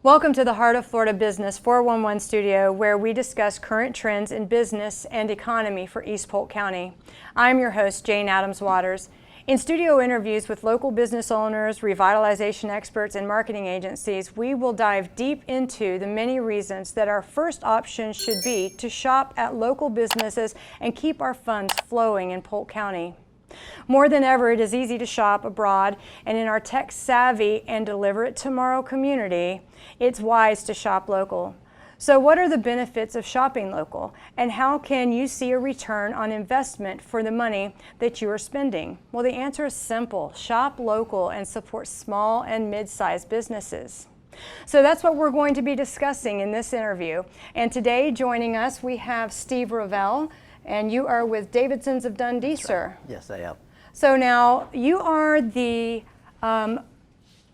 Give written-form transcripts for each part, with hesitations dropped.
Welcome to the Heart of Florida Business 411 studio, where we discuss current trends in business and economy for East Polk County. I'm your host, Jane Adams Waters. In studio interviews with local business owners, revitalization experts, and marketing agencies, we will dive deep into the many reasons that our first option should be to shop at local businesses and keep our funds flowing in Polk County. More than ever, it is easy to shop abroad, and in our tech-savvy and deliver-it-tomorrow community, it's wise to shop local. So what are the benefits of shopping local, and how can you see a return on investment for the money that you are spending? Well, the answer is simple. Shop local and support small and mid-sized businesses. So that's what we're going to be discussing in this interview. And today, joining us, we have Steve Revell. And you are with Davidsons of Dundee, That's sir? Right. Yes, I am. So now, you are the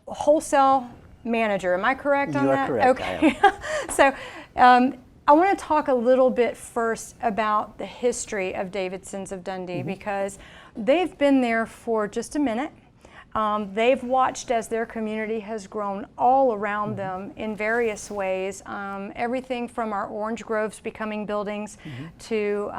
wholesale manager. Am I correct on that? You are correct. Okay. So I want to talk a little bit first about the history of Davidsons of Dundee, because they've been there for just a minute. They've watched as their community has grown all around them in various ways, everything from our orange groves becoming buildings to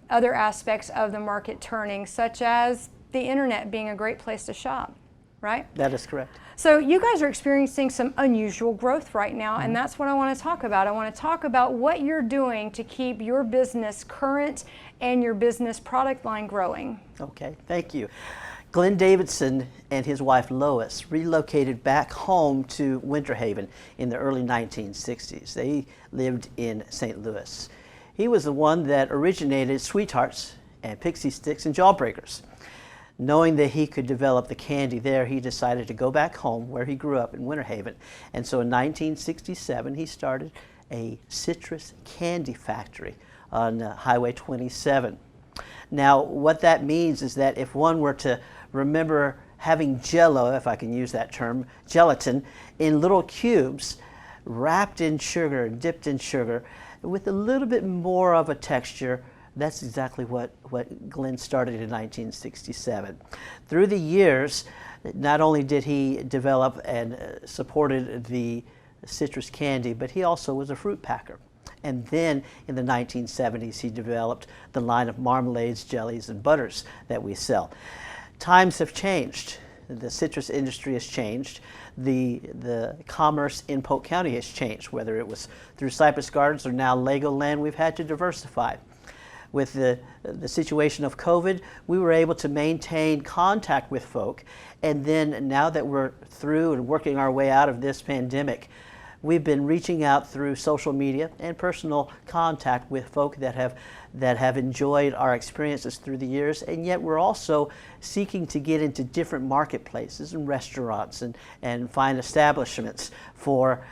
other aspects of the market turning, such as the internet being a great place to shop, right? That is correct. So you guys are experiencing some unusual growth right now, and that's what I want to talk about. I want to talk about what you're doing to keep your business current and your business product line growing. Okay, thank you. Glenn Davidson and his wife Lois relocated back home to Winter Haven in the early 1960s. They lived in St. Louis. He was the one that originated Sweethearts and Pixie Sticks and Jawbreakers. Knowing that he could develop the candy there, he decided to go back home where he grew up in Winter Haven. And so in 1967, he started a citrus candy factory on Highway 27. Now, what that means is that if one were to remember having Jell-O, if I can use that term, gelatin, in little cubes, wrapped in sugar, dipped in sugar, with a little bit more of a texture, that's exactly what Glenn started in 1967. Through the years, not only did he develop and supported the citrus candy, but he also was a fruit packer. And then in the 1970s, he developed the line of marmalades, jellies, and butters that we sell. Times have changed. The citrus industry has changed. The commerce in Polk County has changed. Whether it was through Cypress Gardens or now Legoland, we've had to diversify. With the situation of COVID, we were able to maintain contact with folk. And then now that we're through and working our way out of this pandemic, we've been reaching out through social media and personal contact with folk that have enjoyed our experiences through the years, and yet we're also seeking to get into different marketplaces and restaurants and find establishments for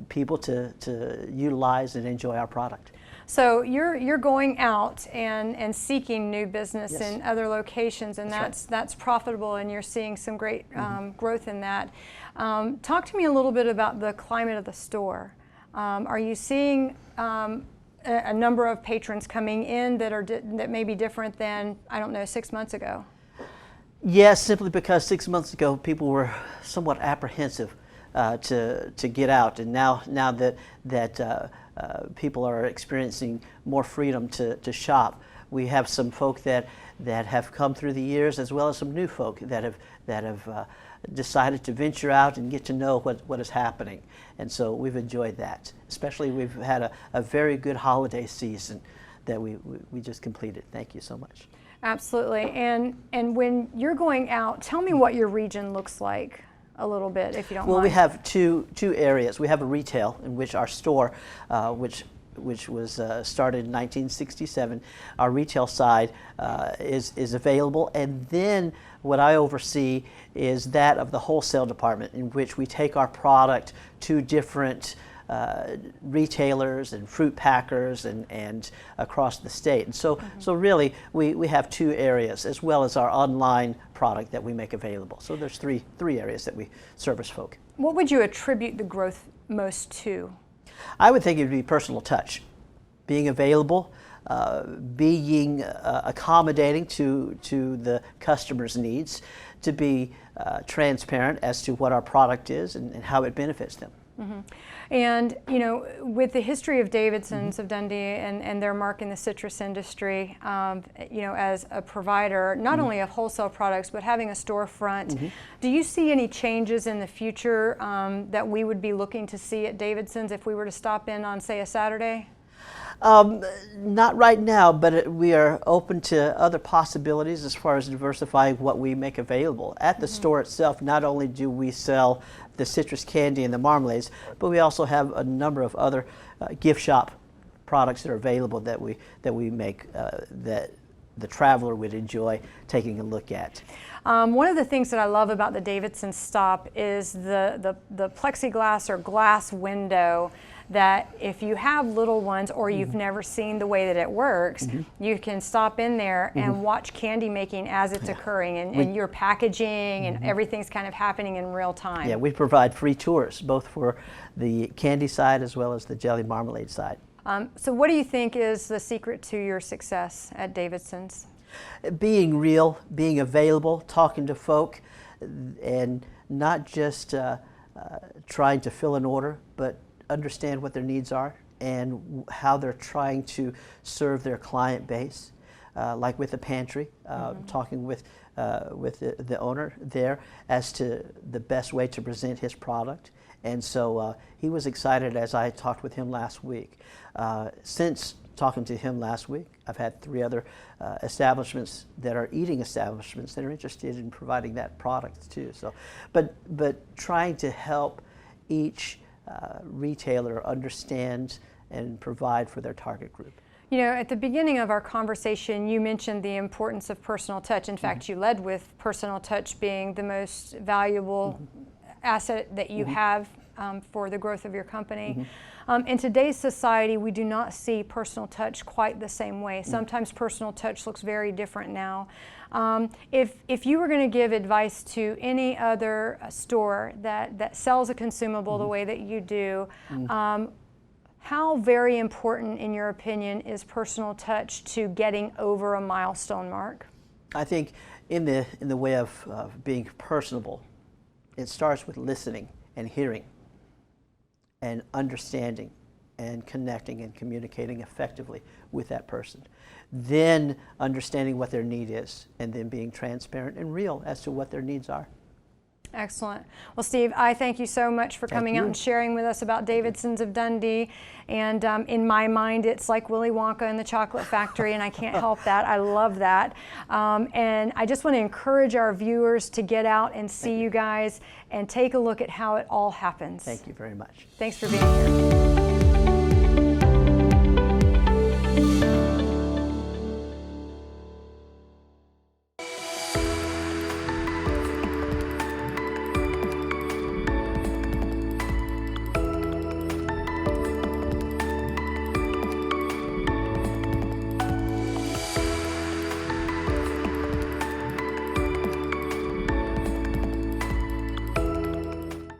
people to utilize and enjoy our product. So you're going out and seeking new business Yes. in other locations, and That's that's profitable, and you're seeing some great growth in that. Talk to me a little bit about the climate of the store. Are you seeing a number of patrons coming in that may be different than, I don't know, 6 months ago? Yes, simply because 6 months ago people were somewhat apprehensive to get out, and now that people are experiencing more freedom to shop, we have some folk that have come through the years, as well as some new folk that have decided to venture out and get to know what is happening. And so we've enjoyed that. Especially we've had a very good holiday season that we just completed. Thank you so much. Absolutely. And when you're going out, tell me what your region looks like a little bit, if you don't mind. Well, we have two areas. We have a retail, in which our store, which was started in 1967. Our retail side is available, and then what I oversee is that of the wholesale department, in which we take our product to different retailers and fruit packers and across the state. And so really we have two areas, as well as our online product that we make available. So there's three areas that we service folk. What would you attribute the growth most to? I would think it would be personal touch, being available, being accommodating to the customer's needs, to be transparent as to what our product is and how it benefits them. And, you know, with the history of Davidsons of Dundee and their mark in the citrus industry, you know, as a provider, not only of wholesale products, but having a storefront, do you see any changes in the future that we would be looking to see at Davidsons if we were to stop in on, say, a Saturday? Not right now, but we are open to other possibilities as far as diversifying what we make available. At the store itself, not only do we sell the citrus candy and the marmalades, but we also have a number of other gift shop products that are available that we make that the traveler would enjoy taking a look at. One of the things that I love about the Davidson stop is the plexiglass or glass window that if you have little ones or you've never seen the way that it works, you can stop in there and watch candy making as it's occurring, and your packaging and everything's kind of happening in real time. Yeah, we provide free tours both for the candy side as well as the jelly marmalade side. So what do you think is the secret to your success at Davidsons? Being real, being available, talking to folk, and not just trying to fill an order, but understand what their needs are and how they're trying to serve their client base. Like with the pantry, talking with the owner there as to the best way to present his product. And so he was excited as I talked with him last week. Since talking to him last week, I've had 3 other establishments that are eating establishments that are interested in providing that product too. So, but trying to help each retailer understand and provide for their target group. You know, at the beginning of our conversation, you mentioned the importance of personal touch. In fact, you led with personal touch being the most valuable asset that you have for the growth of your company. In today's society, we do not see personal touch quite the same way. Sometimes personal touch looks very different now. If you were going to give advice to any other store that sells a consumable the way that you do, how very important, in your opinion, is personal touch to getting over a milestone mark? I think in the way of being personable, it starts with listening and hearing and understanding and connecting and communicating effectively with that person. Then understanding what their need is, and then being transparent and real as to what their needs are. Excellent. Well, Steve, I thank you so much for coming out and sharing with us about Davidsons of Dundee. And in my mind, it's like Willy Wonka and the Chocolate Factory, and I can't help that. I love that. And I just want to encourage our viewers to get out and see you guys and take a look at how it all happens. Thank you very much. Thanks for being here.